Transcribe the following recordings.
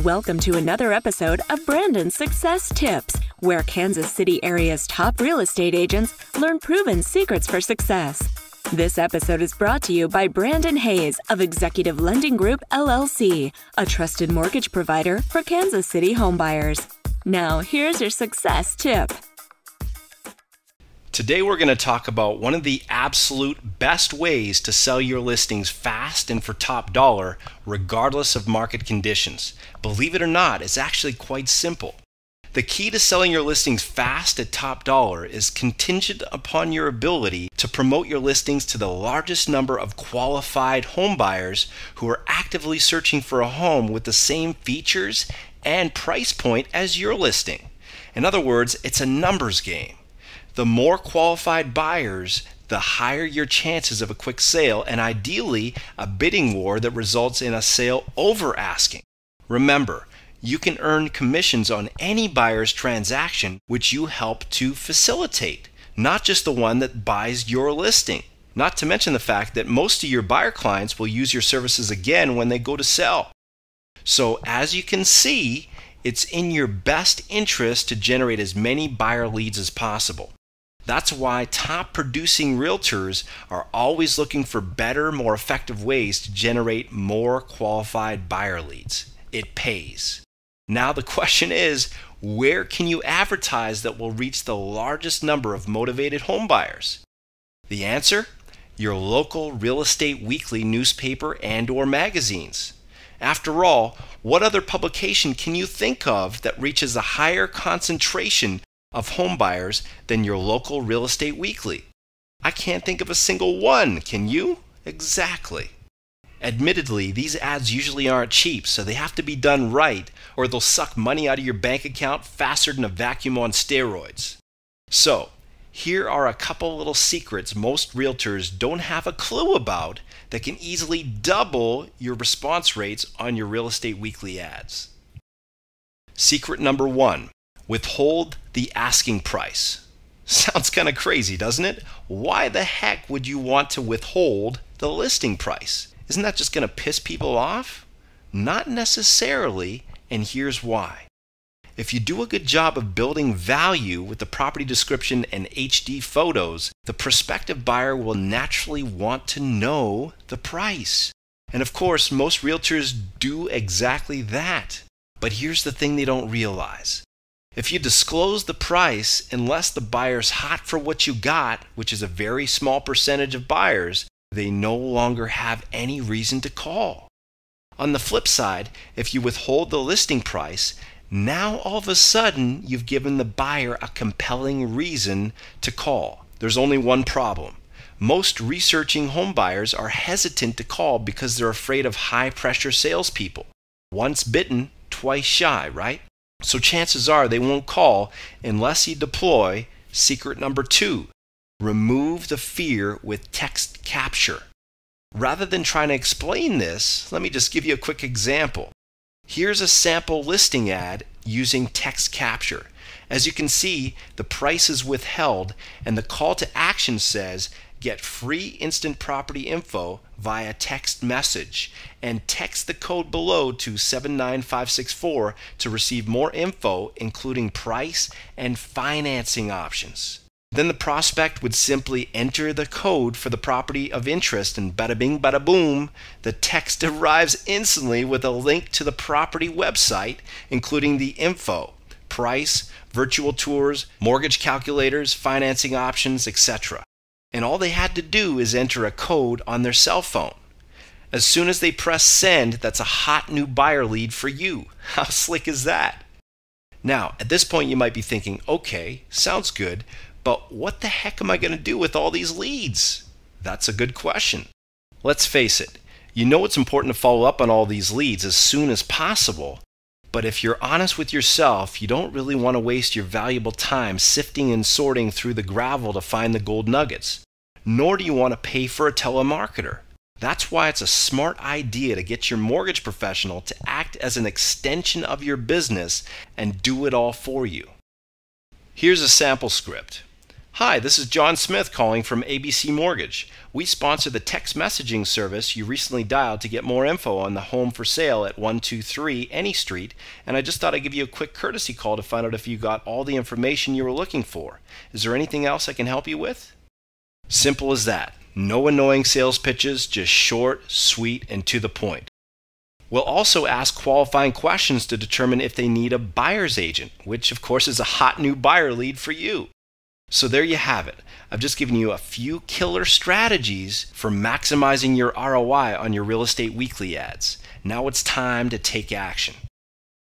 Welcome to another episode of Brandon's Success Tips, where Kansas City area's top real estate agents learn proven secrets for success. This episode is brought to you by Brandon Hayes of Executive Lending Group, LLC, a trusted mortgage provider for Kansas City homebuyers. Now, here's your success tip. Today we're going to talk about one of the absolute best ways to sell your listings fast and for top dollar, regardless of market conditions. Believe it or not, it's actually quite simple. The key to selling your listings fast at top dollar is contingent upon your ability to promote your listings to the largest number of qualified home buyers who are actively searching for a home with the same features and price point as your listing. In other words, it's a numbers game. The more qualified buyers, the higher your chances of a quick sale and ideally a bidding war that results in a sale over asking. Remember, you can earn commissions on any buyer's transaction which you help to facilitate, not just the one that buys your listing. Not to mention the fact that most of your buyer clients will use your services again when they go to sell. So as you can see, it's in your best interest to generate as many buyer leads as possible. That's why top producing realtors are always looking for better, more effective ways to generate more qualified buyer leads. It pays. Now the question is, where can you advertise that will reach the largest number of motivated home buyers? The answer? Your local real estate weekly newspaper and/or magazines. After all, what other publication can you think of that reaches a higher concentration of home buyers than your local real estate weekly? I can't think of a single one, can you? Exactly. Admittedly, these ads usually aren't cheap, so they have to be done right, or they'll suck money out of your bank account faster than a vacuum on steroids. So, here are a couple little secrets most realtors don't have a clue about that can easily double your response rates on your real estate weekly ads. Secret number 1. Withhold the asking price. Sounds kind of crazy, doesn't it? Why the heck would you want to withhold the listing price? Isn't that just going to piss people off? Not necessarily, and here's why. If you do a good job of building value with the property description and HD photos, the prospective buyer will naturally want to know the price. And of course, most realtors do exactly that. But here's the thing they don't realize. If you disclose the price, unless the buyer's hot for what you got, which is a very small percentage of buyers, they no longer have any reason to call. On the flip side, if you withhold the listing price, now all of a sudden you've given the buyer a compelling reason to call. There's only one problem. Most researching home buyers are hesitant to call because they're afraid of high-pressure salespeople. Once bitten, twice shy, right? So chances are they won't call unless you deploy secret number 2. Remove the fear with text capture. Rather than trying to explain this, let me just give you a quick example. Here's a sample listing ad using text capture. As you can see, the price is withheld and the call to action says, get free instant property info via text message and text the code below to 79564 to receive more info, including price and financing options. Then the prospect would simply enter the code for the property of interest and bada bing bada boom, the text arrives instantly with a link to the property website, including the info, price, virtual tours, mortgage calculators, financing options, etc. And all they had to do is enter a code on their cell phone. As soon as they press send, that's a hot new buyer lead for you. How slick is that? Now, at this point you might be thinking, okay, sounds good, but what the heck am I going to do with all these leads? That's a good question. Let's face it, you know it's important to follow up on all these leads as soon as possible, but if you're honest with yourself, you don't really want to waste your valuable time sifting and sorting through the gravel to find the gold nuggets, nor do you want to pay for a telemarketer. That's why it's a smart idea to get your mortgage professional to act as an extension of your business and do it all for you. Here's a sample script. Hi, this is John Smith calling from ABC Mortgage. We sponsor the text messaging service you recently dialed to get more info on the home for sale at 123 Any Street, and I just thought I'd give you a quick courtesy call to find out if you got all the information you were looking for. Is there anything else I can help you with? Simple as that. No annoying sales pitches, just short, sweet, and to the point. We'll also ask qualifying questions to determine if they need a buyer's agent, which of course is a hot new buyer lead for you. So there you have it. I've just given you a few killer strategies for maximizing your ROI on your Real Estate Weekly ads. Now it's time to take action.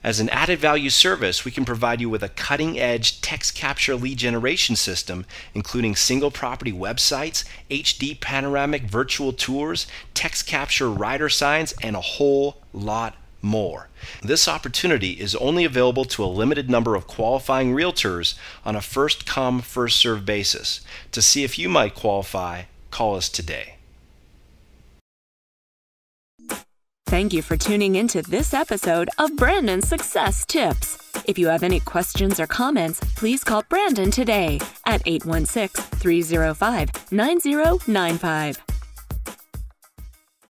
As an added value service, we can provide you with a cutting-edge text capture lead generation system, including single property websites, HD panoramic virtual tours, text capture rider signs, and a whole lot more. This opportunity is only available to a limited number of qualifying realtors on a first-come, first-served basis. To see if you might qualify, call us today. Thank you for tuning into this episode of Brandon Success Tips. If you have any questions or comments, please call Brandon today at 816-305-9095.